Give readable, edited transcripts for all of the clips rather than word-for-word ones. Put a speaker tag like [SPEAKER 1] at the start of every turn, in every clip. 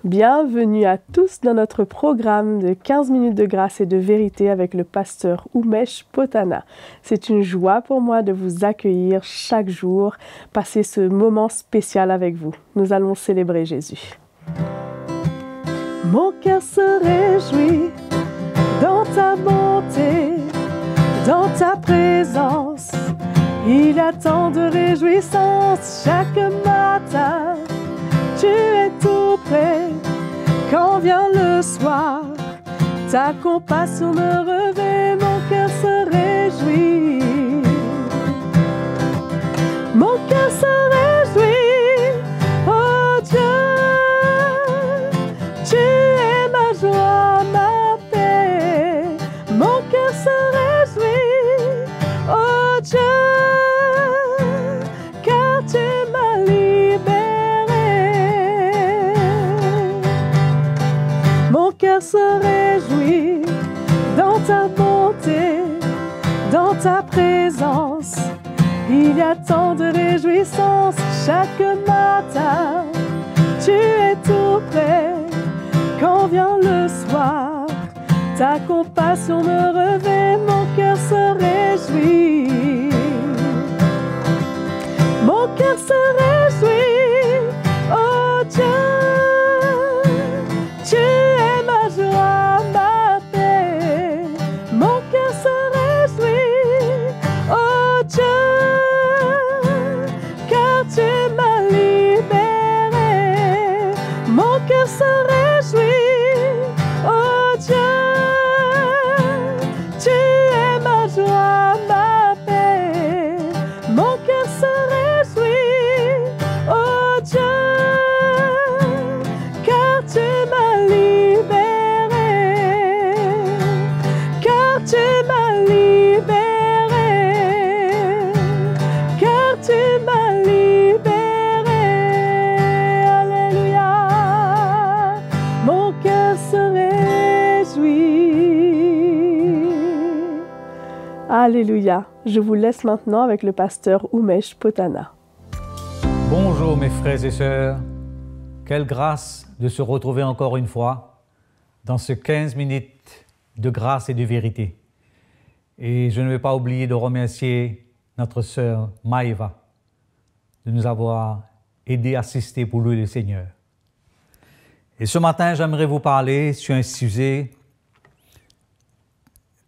[SPEAKER 1] Bienvenue à tous dans notre programme de 15 minutes de grâce et de vérité avec le pasteur Umesh Potana. C'est une joie pour moi de vous accueillir chaque jour, passer ce moment spécial avec vous. Nous allons célébrer Jésus. Mon cœur se réjouit dans ta bonté, dans ta présence. Il y a tant de réjouissance chaque matin. Tu es tout près quand vient le soir. Ta compassion me revêt, mon cœur se réjouit. Mon cœur se réjouit, oh Dieu. Tu es ma joie, ma paix. Mon cœur se réjouit, oh Dieu. Car tu m'as libéré. Mon cœur se réjouit dans ta bonté, dans ta présence. Il y a tant de réjouissance chaque matin. Tu es tout près quand vient le soir. Ta compassion me revêt, mon cœur se réjouit. Mon cœur se réjouit, oh Dieu. Tu es ma joie, ma paix. Mon cœur se réjouit, oh Dieu, car tu m'as libéré. Mon cœur se réjouit, oh Dieu. Tu es ma joie, ma paix. Mon cœur se réjouit, oh Dieu, car tu m'as libéré, car tu m'as libéré, car tu m'as libéré. Alléluia, mon cœur se réjouit. Alléluia, je vous laisse maintenant avec le pasteur Umesh Potana.
[SPEAKER 2] Bonjour mes frères et sœurs, quelle grâce de se retrouver encore une fois dans ce 15 minutes de grâce et de vérité. Et je ne vais pas oublier de remercier notre sœur Maïva de nous avoir aidé, assisté pour louer le Seigneur. Et ce matin, j'aimerais vous parler sur un sujet,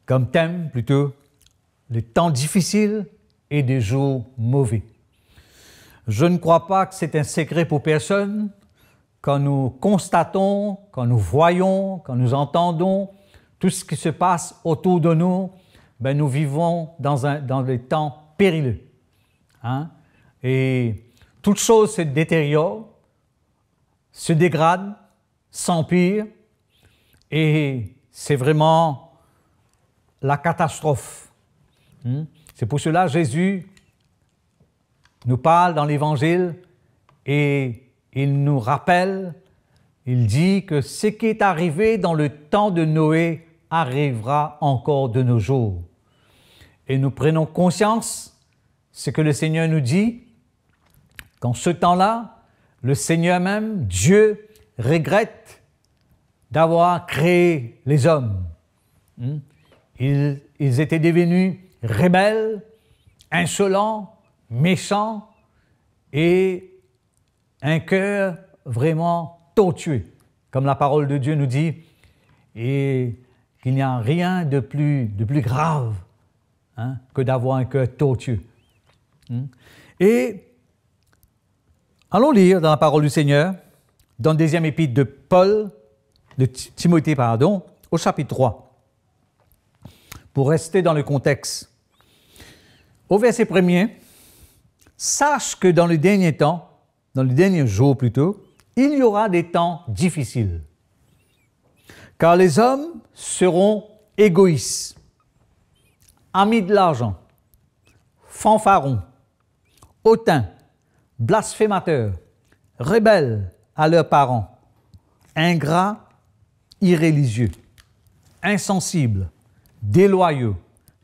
[SPEAKER 2] comme thème plutôt, les temps difficiles et des jours mauvais. Je ne crois pas que c'est un secret pour personne quand nous constatons, quand nous voyons, quand nous entendons tout ce qui se passe autour de nous, nous vivons dans des temps périlleux. Hein? Et toute chose se détériore, se dégrade, s'empire, et c'est vraiment la catastrophe. C'est pour cela que Jésus nous parle dans l'Évangile et il nous rappelle, il dit que ce qui est arrivé dans le temps de Noé arrivera encore de nos jours. Et nous prenons conscience, ce que le Seigneur nous dit, qu'en ce temps-là, le Seigneur même, Dieu, regrette d'avoir créé les hommes. Ils étaient devenus rebelles, insolents, méchants et un cœur vraiment tortueux, comme la parole de Dieu nous dit, et qu'il n'y a rien de plus grave que d'avoir un cœur tortueux. Et allons lire dans la parole du Seigneur, dans le deuxième épître de Timothée, au chapitre 3, pour rester dans le contexte. Au verset 1er, sache que dans les derniers temps, dans les derniers jours plutôt, il y aura des temps difficiles. Car les hommes seront égoïstes, amis de l'argent, fanfarons, hautains, blasphémateurs, rebelles à leurs parents, ingrats, irréligieux, insensibles, déloyaux,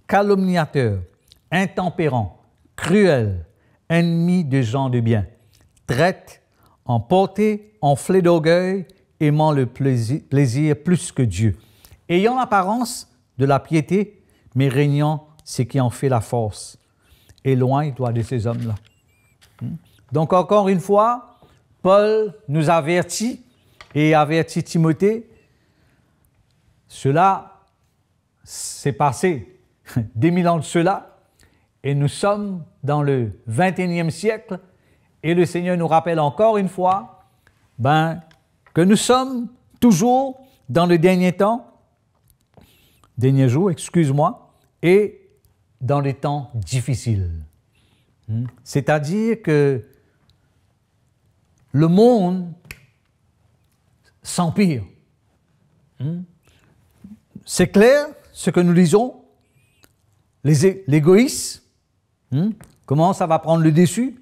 [SPEAKER 2] calomniateurs, intempérants, cruels, ennemis des gens de bien, traites, emportés, enflés d'orgueil, aimant le plaisir plus que Dieu, ayant l'apparence de la piété, mais régnant ce qui en fait la force. Éloigne-toi de ces hommes-là. Donc, encore une fois, Paul nous avertit et avertit Timothée. Cela s'est passé des 1000 ans de cela, et nous sommes dans le 21e siècle, et le Seigneur nous rappelle encore une fois que nous sommes toujours dans le dernier jour, et dans les temps difficiles. C'est-à-dire que le monde s'empire. C'est clair ce que nous lisons, l'égoïsme, comment ça va prendre le dessus,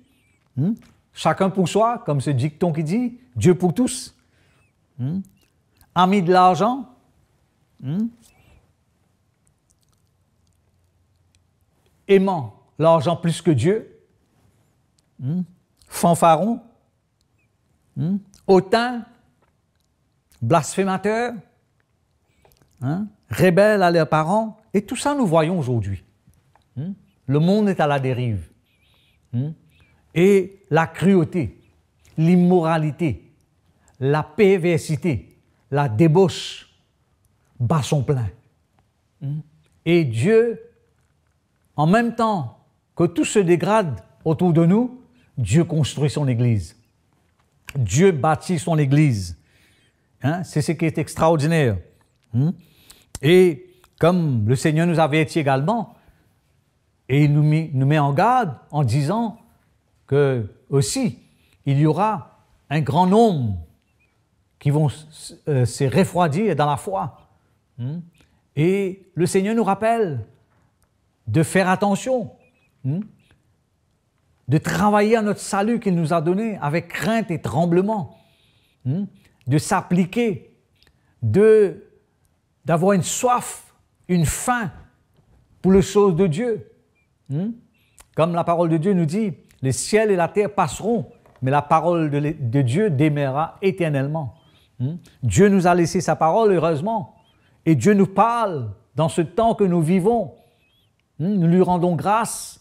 [SPEAKER 2] chacun pour soi, comme ce dicton qui dit, Dieu pour tous, amis de l'argent, aimant l'argent plus que Dieu, fanfaron, hautain, blasphémateur, rebelles à leurs parents, et tout ça nous voyons aujourd'hui. Le monde est à la dérive. Et la cruauté, l'immoralité, la perversité, la débauche bat son plein. Et Dieu, en même temps que tout se dégrade autour de nous, Dieu construit son Église. Dieu bâtit son Église. C'est ce qui est extraordinaire. Et comme le Seigneur nous avertit également, et il nous met en garde en disant que aussi, il y aura un grand nombre qui vont se refroidir dans la foi. Et le Seigneur nous rappelle de faire attention, de travailler à notre salut qu'il nous a donné avec crainte et tremblement, de s'appliquer, d'avoir une soif, une faim pour les choses de Dieu. Comme la parole de Dieu nous dit, les ciels et la terre passeront, mais la parole de Dieu demeurera éternellement. Dieu nous a laissé sa parole, heureusement, et Dieu nous parle dans ce temps que nous vivons. Nous lui rendons grâce.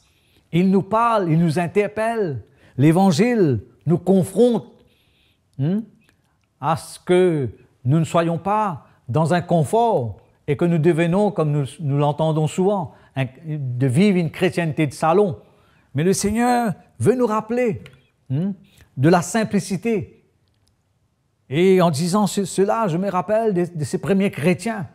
[SPEAKER 2] Il nous parle, il nous interpelle. L'Évangile nous confronte à ce que nous ne soyons pas dans un confort et que nous devenons, comme nous l'entendons souvent, de vivre une chrétienté de salon. Mais le Seigneur veut nous rappeler de la simplicité. Et en disant cela, je me rappelle de ces premiers chrétiens.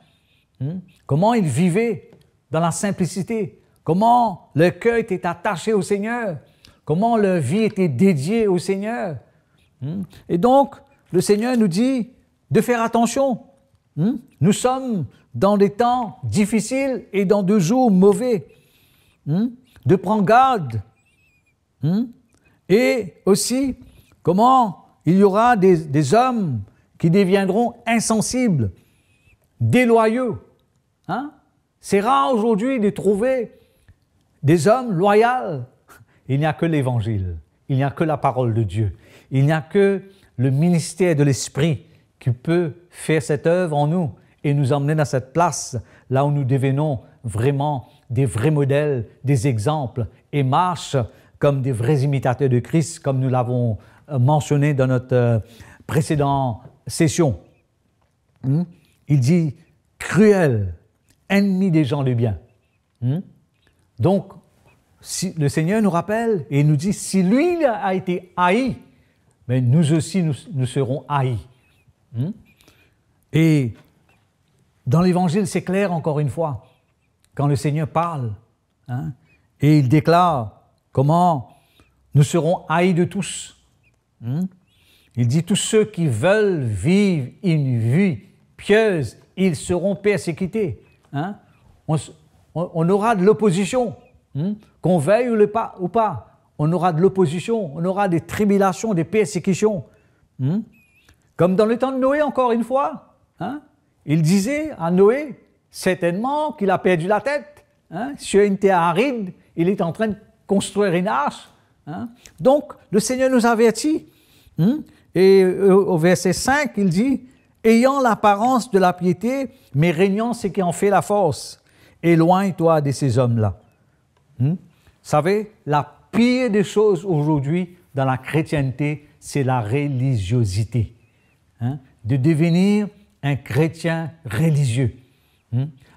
[SPEAKER 2] Comment ils vivaient dans la simplicité. Comment leur cœur était attaché au Seigneur. Comment leur vie était dédiée au Seigneur. Et donc, le Seigneur nous dit de faire attention. Nous sommes dans des temps difficiles et dans des jours mauvais. De prendre garde. Et aussi, comment il y aura des hommes qui deviendront insensibles, déloyaux. C'est rare aujourd'hui de trouver des hommes loyaux. Il n'y a que l'Évangile, il n'y a que la parole de Dieu, il n'y a que le ministère de l'Esprit qui peut faire cette œuvre en nous et nous emmener dans cette place, là où nous devenons vraiment des vrais modèles, des exemples, et marchent comme des vrais imitateurs de Christ, comme nous l'avons mentionné dans notre précédente session. Il dit « cruel, ennemi des gens de bien ». Donc, si le Seigneur nous rappelle et nous dit, si lui a été haï, mais nous aussi, nous serons haïs. Et dans l'Évangile, c'est clair encore une fois, quand le Seigneur parle, et il déclare comment nous serons haïs de tous. Il dit, tous ceux qui veulent vivre une vie pieuse, ils seront persécutés. On aura de l'opposition, qu'on veuille ou pas. On aura de l'opposition, on aura des tribulations, des persécutions. Comme dans le temps de Noé, encore une fois. Il disait à Noé, certainement qu'il a perdu la tête. Sur une terre aride, il est en train de construire une arche. Donc, le Seigneur nous avertit. Et au verset 5, il dit « Ayant l'apparence de la piété, mais régnant ce qui en fait la force. Éloigne-toi de ces hommes-là. » Vous savez, la pire des choses aujourd'hui dans la chrétienté, c'est la religiosité. De devenir un chrétien religieux.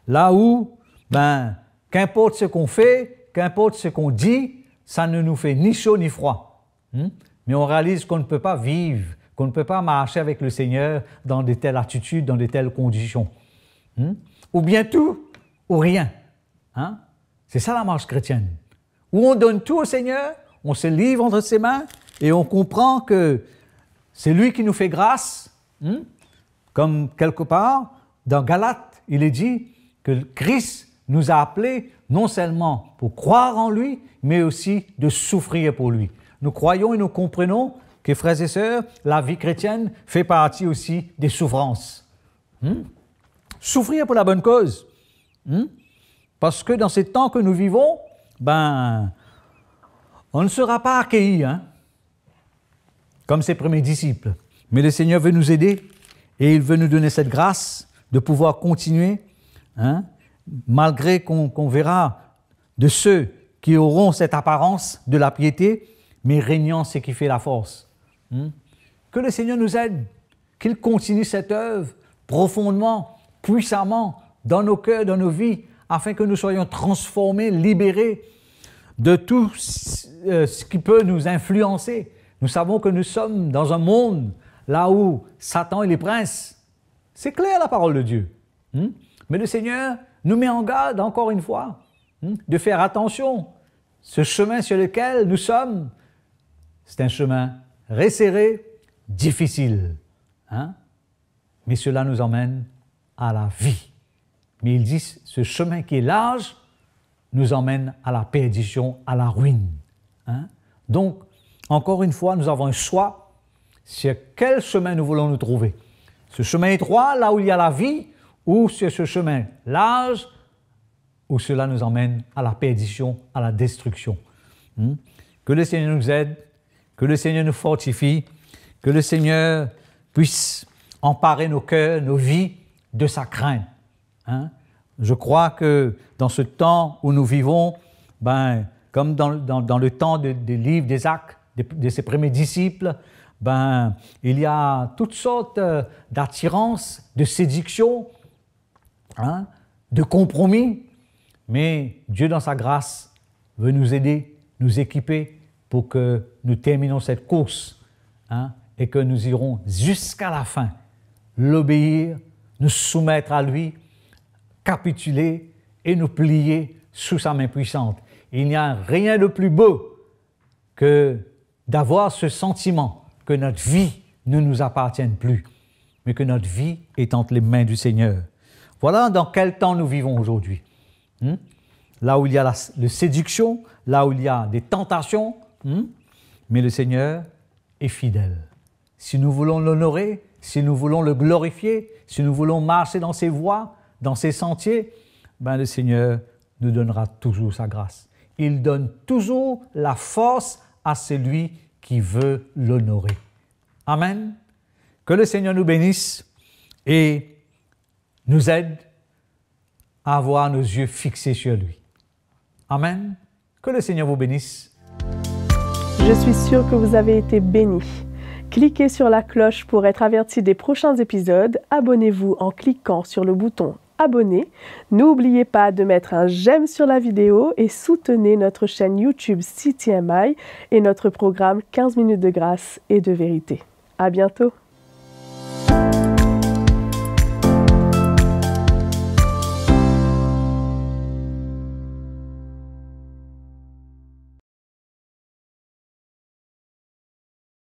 [SPEAKER 2] Là où, qu'importe ce qu'on fait, qu'importe ce qu'on dit, ça ne nous fait ni chaud ni froid. Mais on réalise qu'on ne peut pas vivre, qu'on ne peut pas marcher avec le Seigneur dans de telles attitudes, dans de telles conditions. Ou bien tout, ou rien. C'est ça la marche chrétienne. Où on donne tout au Seigneur, on se livre entre ses mains et on comprend que c'est lui qui nous fait grâce. Comme quelque part, dans Galates, il est dit que Christ nous a appelés non seulement pour croire en lui, mais aussi de souffrir pour lui. Nous croyons et nous comprenons que, frères et sœurs, la vie chrétienne fait partie aussi des souffrances. Souffrir pour la bonne cause. Parce que dans ces temps que nous vivons, on ne sera pas accueillis, comme ses premiers disciples. Mais le Seigneur veut nous aider et il veut nous donner cette grâce de pouvoir continuer, malgré qu'on verra de ceux qui auront cette apparence de la piété, mais régnant ce qui fait la force. Que le Seigneur nous aide, qu'il continue cette œuvre profondément, puissamment dans nos cœurs, dans nos vies, afin que nous soyons transformés, libérés de tout ce qui peut nous influencer. Nous savons que nous sommes dans un monde là où Satan et les princes, c'est clair la parole de Dieu. Mais le Seigneur nous met en garde, encore une fois, de faire attention. Ce chemin sur lequel nous sommes, c'est un chemin resserré, difficile. Mais cela nous emmène à la vie. Mais il dit, ce chemin qui est large nous emmène à la perdition, à la ruine. Donc, encore une fois, nous avons un choix sur quel chemin nous voulons nous trouver. Ce chemin étroit, là où il y a la vie, ou sur ce chemin large, où cela nous emmène à la perdition, à la destruction. Que le Seigneur nous aide, que le Seigneur nous fortifie, que le Seigneur puisse emparer nos cœurs, nos vies de sa crainte. Je crois que dans ce temps où nous vivons, comme dans le temps des livres des Actes, de ses premiers disciples, il y a toutes sortes d'attirances, de séductions, de compromis. Mais Dieu, dans sa grâce, veut nous aider, nous équiper pour que nous terminions cette course et que nous irons jusqu'à la fin, l'obéir, nous soumettre à lui, capituler et nous plier sous sa main puissante. Il n'y a rien de plus beau que d'avoir ce sentiment que notre vie ne nous appartienne plus, mais que notre vie est entre les mains du Seigneur. Voilà dans quel temps nous vivons aujourd'hui. Là où il y a la séduction, là où il y a des tentations, mais le Seigneur est fidèle. Si nous voulons l'honorer, si nous voulons le glorifier, si nous voulons marcher dans ses voies, dans ses sentiers, le Seigneur nous donnera toujours sa grâce. Il donne toujours la force à celui qui veut l'honorer. Amen. Que le Seigneur nous bénisse et nous aide à avoir nos yeux fixés sur lui. Amen. Que le Seigneur vous bénisse.
[SPEAKER 1] Je suis sûre que vous avez été bénis. Cliquez sur la cloche pour être averti des prochains épisodes. Abonnez-vous en cliquant sur le bouton abonner. N'oubliez pas de mettre un j'aime sur la vidéo et soutenez notre chaîne YouTube CTMI et notre programme 15 minutes de grâce et de vérité. À bientôt!